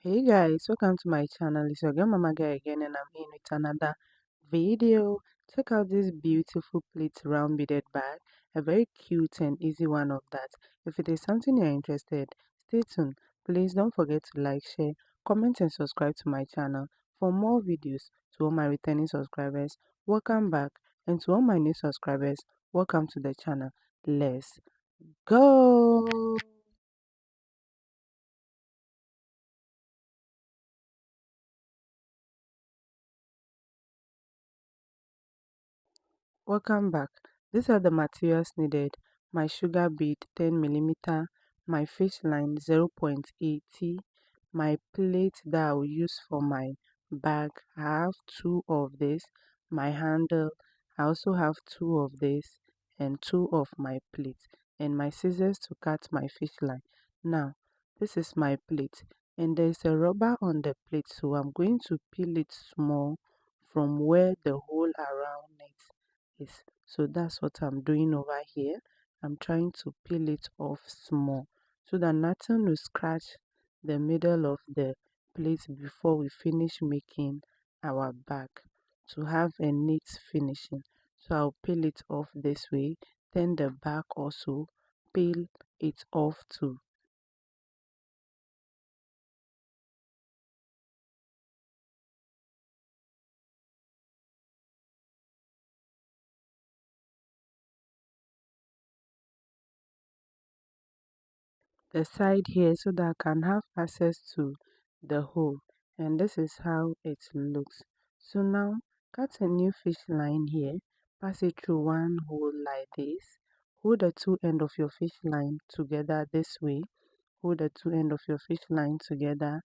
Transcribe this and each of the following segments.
Hey guys, welcome to my channel. It's your girl Mama Guy again, and I'm in with another video. Check out this beautiful pleat round beaded bag, a very cute and easy one of that. If it is something you're interested, stay tuned. Please don't forget to like, share, comment and subscribe to my channel for more videos. To all my returning subscribers, welcome back, and to all my new subscribers, welcome to the channel. Let's go. Welcome back. These are the materials needed. My sugar bead 10 mm, my fish line 0.80, my plate that I will use for my bag. I have two of this, my handle. I also have two of this and two of my plate and my scissors to cut my fish line. Now, this is my plate and there's a rubber on the plate, so I'm going to peel it small from where the hole around it is. So that's what I'm doing over here. I'm trying to peel it off small so that nothing will scratch the middle of the plate before we finish making our bag to have a neat finishing. So I'll peel it off this way, then the back also peel it off too. The side here so that I can have access to the hole, and this is how it looks. So now cut a new fish line here, pass it through one hole like this, hold the two end of your fish line together this way, hold the two end of your fish line together,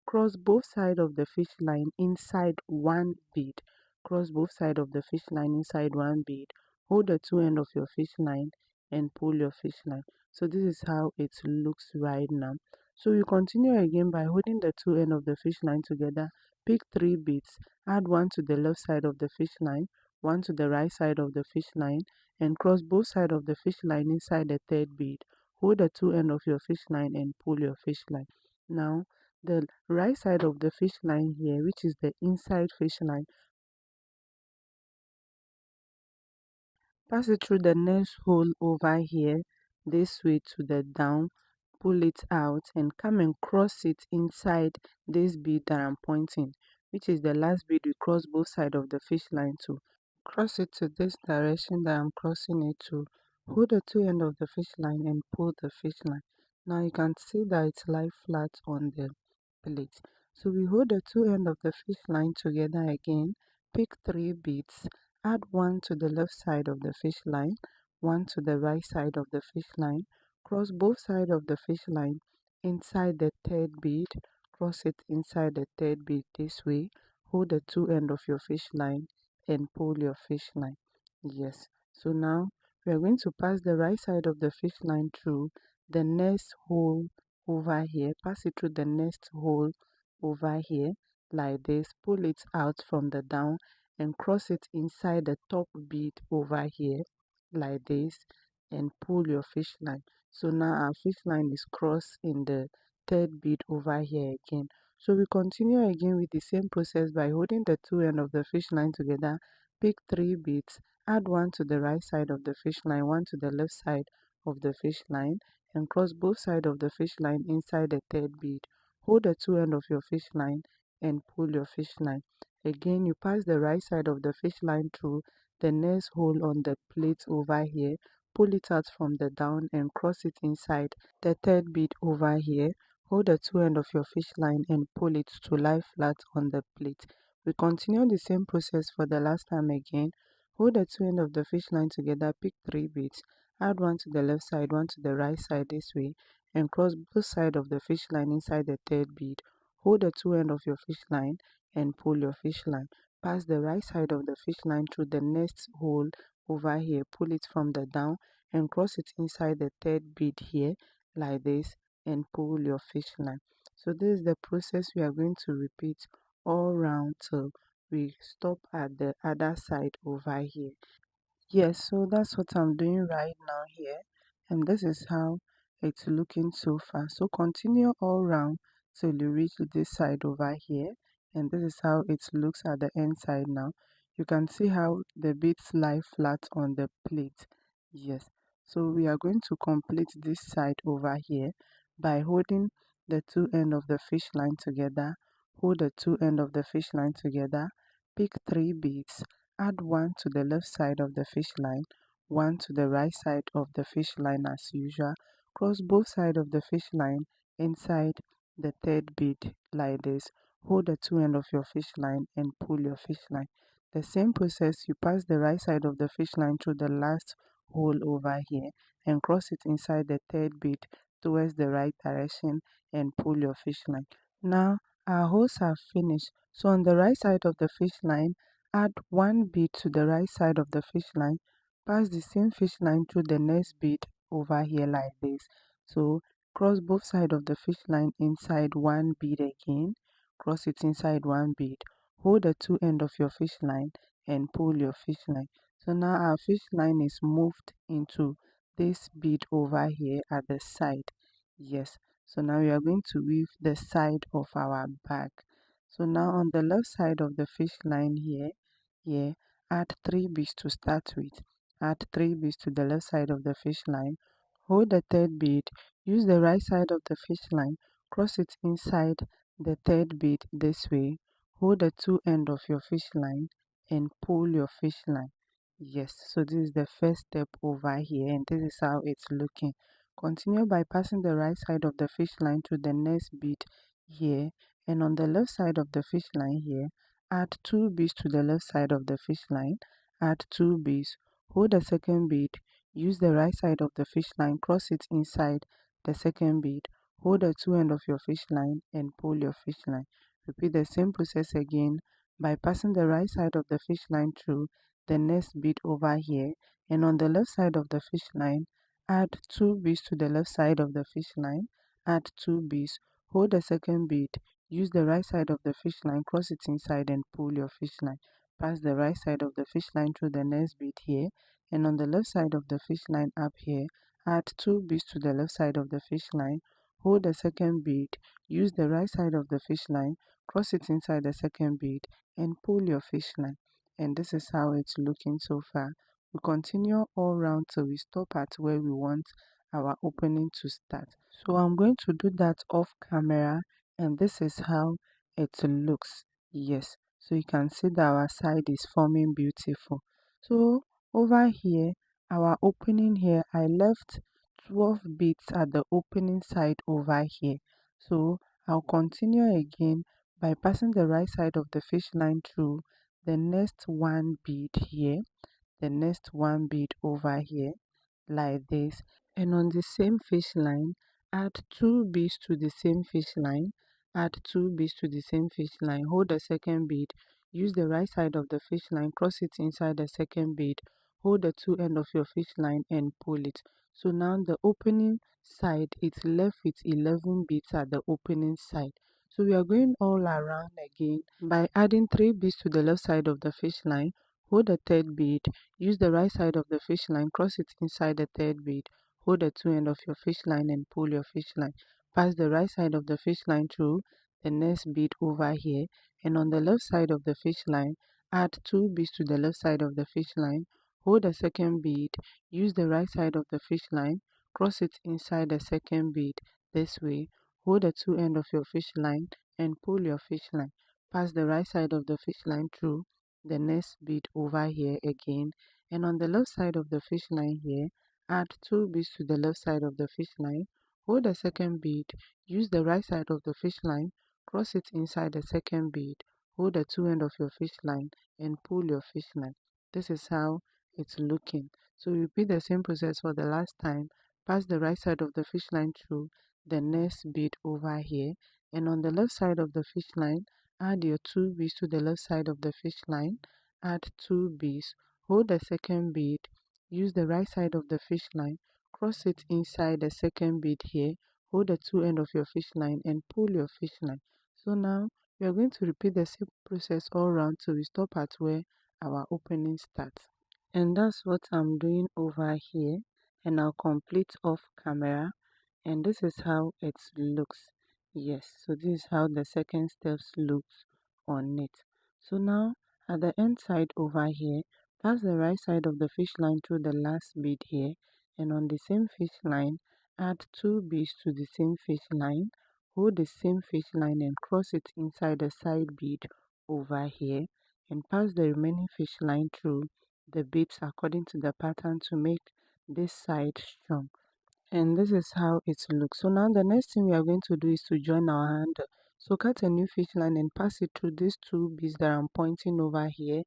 cross both sides of the fish line inside one bead, cross both sides of the fish line inside one bead, hold the two end of your fish line and pull your fish line. So this is how it looks right now. So you continue again by holding the two end of the fish line together, pick three beads, add one to the left side of the fish line, one to the right side of the fish line, and cross both sides of the fish line inside the third bead. Hold the two end of your fish line and pull your fish line. Now the right side of the fish line here, which is the inside fish line, pass it through the next hole over here this way to the down, pull it out and come and cross it inside this bead that I'm pointing, which is the last bead we cross both sides of the fish line to. Cross it to this direction that I'm crossing it to. Hold the two end of the fish line and pull the fish line. Now you can see that it's lie flat on the plate. So we hold the two end of the fish line together again, pick three beads, add one to the left side of the fish line, one to the right side of the fish line, cross both sides of the fish line inside the third bead, cross it inside the third bead this way, hold the two end of your fish line and pull your fish line. Yes, so now we are going to pass the right side of the fish line through the next hole over here, pass it through the next hole over here like this, pull it out from the down and cross it inside the top bead over here like this and pull your fish line. So now our fish line is crossed in the third bead over here again. So we continue again with the same process by holding the two end of the fish line together, pick three beads, add one to the right side of the fish line, one to the left side of the fish line and cross both sides of the fish line inside the third bead. Hold the two end of your fish line and pull your fish line. Again, you pass the right side of the fish line through the next hole on the plate over here, pull it out from the down and cross it inside the third bead over here. Hold the two end of your fish line and pull it to lie flat on the plate. We continue the same process for the last time again. Hold the two end of the fish line together, pick three beads, add one to the left side, one to the right side this way, and cross both sides of the fish line inside the third bead. Hold the two end of your fish line and pull your fish line. Pass the right side of the fish line through the next hole over here, pull it from the down and cross it inside the third bead here like this and pull your fish line. So this is the process we are going to repeat all round till we stop at the other side over here. Yes, so that's what I'm doing right now here, and this is how it's looking so far. So continue all round till you reach this side over here, and this is how it looks at the end side. Now you can see how the beads lie flat on the plate. Yes, so we are going to complete this side over here by holding the two end of the fish line together. Hold the two end of the fish line together, pick 3 beads, add one to the left side of the fish line, one to the right side of the fish line as usual. Cross both sides of the fish line inside the third bead like this. Hold the two end of your fish line and pull your fish line. The same process, you pass the right side of the fish line through the last hole over here and cross it inside the third bead towards the right direction and pull your fish line. Now our holes are finished. So on the right side of the fish line, add one bead to the right side of the fish line, pass the same fish line through the next bead over here like this. So cross both sides of the fish line inside one bead again, cross it inside one bead, hold the two end of your fish line and pull your fish line. So now our fish line is moved into this bead over here at the side. Yes, so now we are going to weave the side of our bag. So now on the left side of the fish line here, add 3 beads to start with. Add 3 beads to the left side of the fish line. Hold the third bead. Use the right side of the fish line. Cross it inside the third bead this way. Hold the two end of your fish line and pull your fish line. Yes, so this is the first step over here, and this is how it's looking. Continue by passing the right side of the fish line to the next bead here, and on the left side of the fish line here, add 2 beads to the left side of the fish line. Add 2 beads. Hold the second bead. Use the right side of the fish line, cross it inside the second bead. Hold the two end of your fish line and pull your fish line. Repeat the same process again by passing the right side of the fish line through the next bead over here, and on the left side of the fish line, add 2 beads to the left side of the fish line. Add 2 beads. Hold the second bead. Use the right side of the fish line, cross it inside and pull your fish line. Pass the right side of the fish line through the next bead here, and on the left side of the fish line up here, add 2 beads to the left side of the fish line. Hold the second bead. Use the right side of the fish line, cross it inside the second bead and pull your fish line. And this is how it's looking so far. We continue all round till we stop at where we want our opening to start. So I'm going to do that off camera, and this is how it looks. Yes, so you can see that our side is forming beautiful. So over here, our opening here, I left 12 beads at the opening side over here. So I'll continue again by passing the right side of the fish line through the next one bead here, the next one bead over here like this, and on the same fish line, add 2 beads to the same fish line. Add 2 beads to the same fish line. Hold the second bead. Use the right side of the fish line, cross it inside the second bead. Hold the two end of your fish line and pull it. So now the opening side, it's left with 11 beads at the opening side. So we are going all around again by adding 3 beads to the left side of the fish line. Hold the third bead. Use the right side of the fish line, cross it inside the third bead. Hold the two end of your fish line and pull your fish line. Pass the right side of the fish line through the next bead over here, and on the left side of the fish line, add 2 beads to the left side of the fish line. Hold the second bead. Use the right side of the fish line, cross it inside the second bead this way. Hold the two end of your fish line and pull your fish line. Pass the right side of the fish line through the next bead over here again, and on the left side of the fish line here, add 2 beads to the left side of the fish line. Hold the second bead. Use the right side of the fish line, cross it inside the second bead. Hold the two end of your fish line and pull your fish line. This is how it's looking. So repeat the same process for the last time. Pass the right side of the fish line through the next bead over here, and on the left side of the fish line, add your 2 beads to the left side of the fish line. Add 2 beads. Hold the second bead. Use the right side of the fish line. Cross it inside the second bead here. Hold the two end of your fish line and pull your fish line. So now we are going to repeat the same process all around till we stop at where our opening starts. And that's what I'm doing over here, and I'll complete off camera, and this is how it looks. Yes, so this is how the second steps looks on it. So now at the end side over here, pass the right side of the fish line through the last bead here, and on the same fish line add 2 beads to the same fish line, hold the same fish line and cross it inside the side bead over here, and pass the remaining fish line through the beads according to the pattern to make this side strong. And this is how it looks. So now the next thing we are going to do is to join our handle. So cut a new fish line and pass it through these 2 beads that I'm pointing over here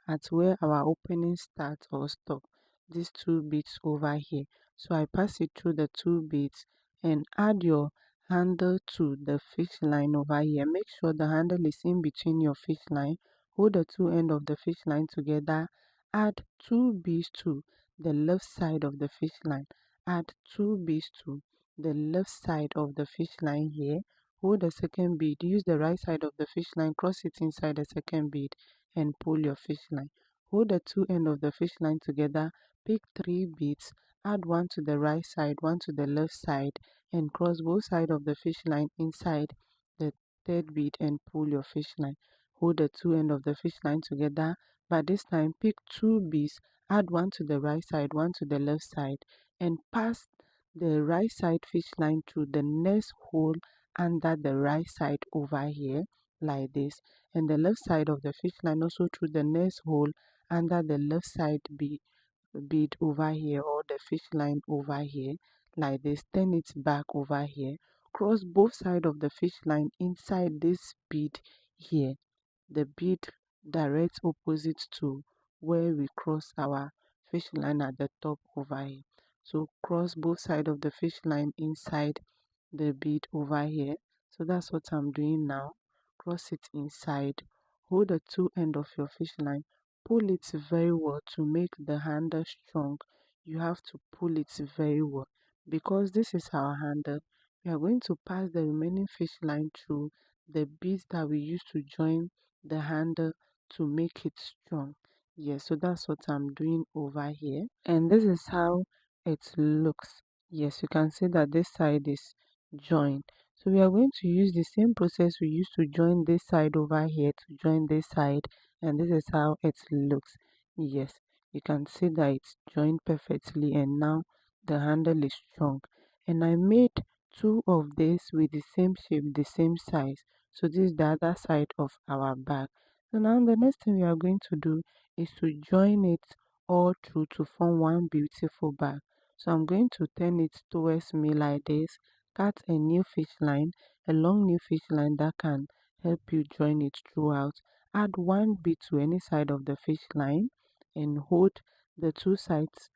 at where our opening starts or stop. These 2 beads over here. So I pass it through the 2 beads and add your handle to the fish line over here. Make sure the handle is in between your fish line. Hold the 2 ends of the fish line together. Add 2 beads to the left side of the fish line. Add 2 beads to the left side of the fish line here. Hold the second bead. Use the right side of the fish line, cross it inside the second bead and pull your fish line. Hold the 2 ends of the fish line together. Pick 3 beads. Add 1 to the right side, 1 to the left side, and cross both sides of the fish line inside the third bead and pull your fish line. Hold the 2 ends of the fish line together, but this time pick 2 beads. Add 1 to the right side, 1 to the left side, and pass the right side fish line through the next hole under the right side over here like this, and the left side of the fish line also through the next hole under the left side bead over here, or the fish line over here like this. Turn it back over here, cross both sides of the fish line inside this bead here, the bead direct opposite to where we cross our fish line at the top over here. So cross both sides of the fish line inside the bead over here. So that's what I'm doing now. Cross it inside, hold the 2 ends of your fish line, pull it very well to make the handle strong. You have to pull it very well because this is our handle. We are going to pass the remaining fish line through the beads that we used to join the handle to make it strong. Yes, so that's what I'm doing over here, and this is how it looks. Yes, you can see that this side is joined. So we are going to use the same process we used to join this side over here to join this side, and this is how it looks. Yes, you can see that it's joined perfectly, and now the handle is strong. And I made 2 of this with the same shape, the same size. So this is the other side of our bag. So now the next thing we are going to do is to join it all through to form one beautiful bag. So I'm going to turn it towards me like this, cut a new fish line, a long new fish line that can help you join it throughout. Add 1 bead to any side of the fish line and hold the 2 sides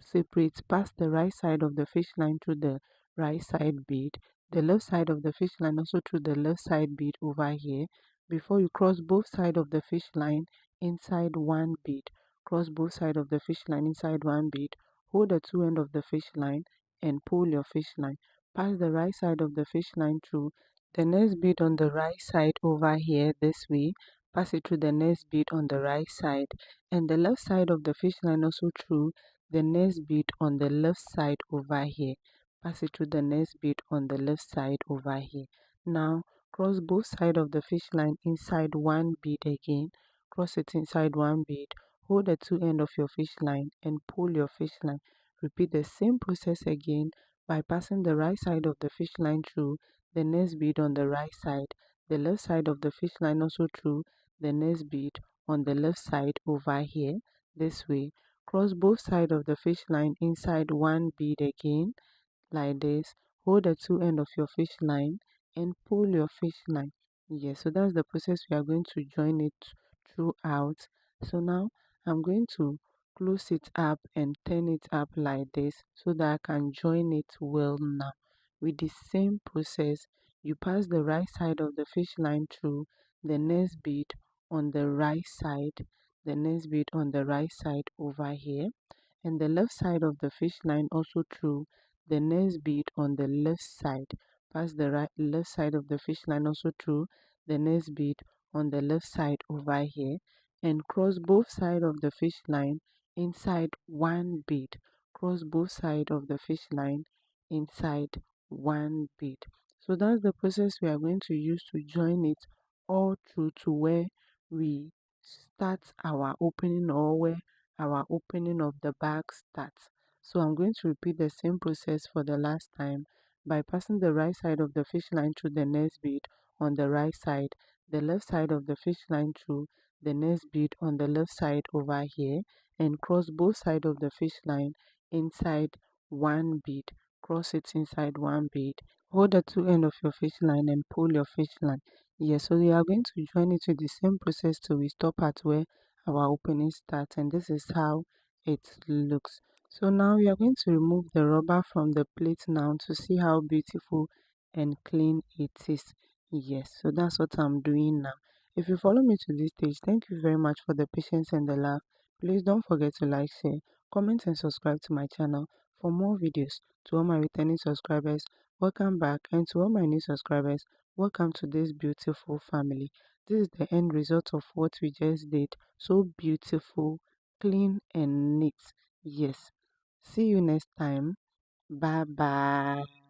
separate. Pass the right side of the fish line through the right side bead, the left side of the fish line also through the left side bead over here. Before you cross both sides of the fish line inside 1 bead, cross both sides of the fish line inside 1 bead, hold the 2 ends of the fish line and pull your fish line. Pass the right side of the fish line through the next bead on the right side over here this way. Pass it through the next bead on the right side, and the left side of the fish line also through the next bead on the left side over here. Pass it through the next bead on the left side over here. Now cross both sides of the fish line inside 1 bead again. Cross it inside 1 bead. Hold the 2 ends of your fish line and pull your fish line. Repeat the same process again by passing the right side of the fish line through the next bead on the right side, the left side of the fish line also through the next bead on the left side over here this way. Cross both sides of the fish line inside 1 bead again like this. Hold the 2 ends of your fish line and pull your fish line. Yes, so that's the process we are going to join it throughout. So now I'm going to close it up and turn it up like this so that I can join it well now. With the same process, you pass the right side of the fish line through the next bead on the right side, the next bead on the right side over here, and the left side of the fish line also through the next bead on the left side. Pass the left side of the fish line also through the next bead on the left side over here, and cross both sides of the fish line inside 1 bead. Cross both sides of the fish line inside 1 bead. So that's the process we are going to use to join it all through to where we start our opening, or where our opening of the bag starts. So I'm going to repeat the same process for the last time by passing the right side of the fish line through the next bead on the right side, the left side of the fish line through the next bead on the left side over here, and cross both sides of the fish line inside one bead. Cross it inside one bead. Hold the two end of your fish line and pull your fish line. Yes, so we are going to join it with the same process till we stop at where our opening starts, and this is how it looks. So now we are going to remove the rubber from the plate now to see how beautiful and clean it is. Yes, so that's what I'm doing now. If you follow me to this stage, thank you very much for the patience and the love. Please don't forget to like, share, comment and subscribe to my channel for more videos. To all my returning subscribers, welcome back, and to all my new subscribers, welcome to this beautiful family. This is the end result of what we just did. So beautiful, clean and neat. Yes. See you next time. Bye bye.